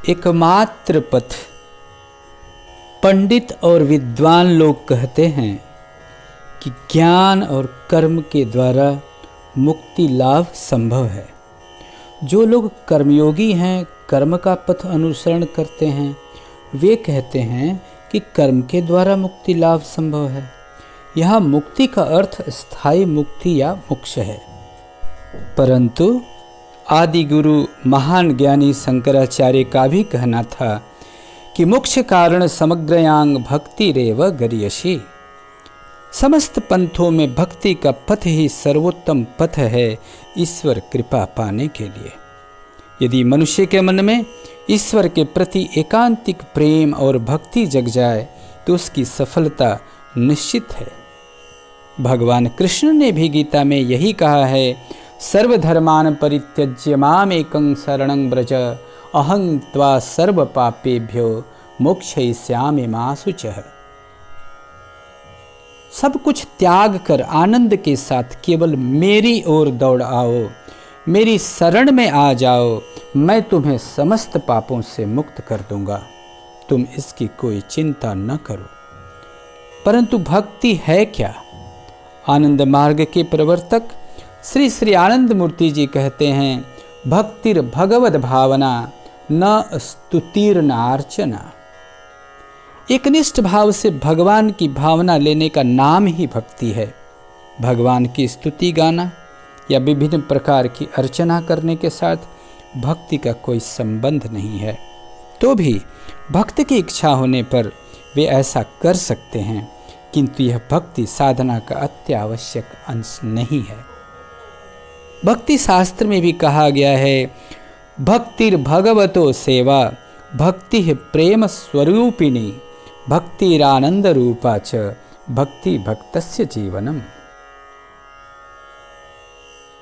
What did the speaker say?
एकमात्र पथ। पंडित और विद्वान लोग कहते हैं कि ज्ञान और कर्म के द्वारा मुक्ति लाभ संभव है। जो लोग कर्मयोगी हैं, कर्म का पथ अनुसरण करते हैं, वे कहते हैं कि कर्म के द्वारा मुक्ति लाभ संभव है। यहाँ मुक्ति का अर्थ स्थायी मुक्ति या मोक्ष है। परंतु आदि गुरु महान ज्ञानी शंकराचार्य का भी कहना था कि मोक्ष कारण समग्रयांग भक्ति रेव गरियसी। समस्त पंथों में भक्ति का पथ ही सर्वोत्तम पथ है ईश्वर कृपा पाने के लिए। यदि मनुष्य के मन में ईश्वर के प्रति एकांतिक प्रेम और भक्ति जग जाए तो उसकी सफलता निश्चित है। भगवान कृष्ण ने भी गीता में यही कहा है, सर्वधर्मान परित्यज्य माम एकं शरणं व्रज अहं त्वा सर्व पापेभ्यो मोक्षयिष्यामि मा शुचः। सब कुछ त्याग कर आनंद के साथ केवल मेरी ओर दौड़ आओ, मेरी शरण में आ जाओ, मैं तुम्हें समस्त पापों से मुक्त कर दूंगा। तुम इसकी कोई चिंता न करो। परंतु भक्ति है क्या? आनंद मार्ग के प्रवर्तक श्री श्री आनंद मूर्ति जी कहते हैं, भक्तिर भगवद भावना न स्तुतिर न अर्चना। एकनिष्ठ भाव से भगवान की भावना लेने का नाम ही भक्ति है। भगवान की स्तुति गाना या विभिन्न प्रकार की अर्चना करने के साथ भक्ति का कोई संबंध नहीं है। तो भी भक्त की इच्छा होने पर वे ऐसा कर सकते हैं, किंतु यह भक्ति साधना का अत्यावश्यक अंश नहीं है। भक्ति शास्त्र में भी कहा गया है, भक्तिर भगवतो सेवा भक्ति प्रेम स्वरूपिणी भक्तिरानंद रूपा च भक्ति भक्तस्य जीवनम।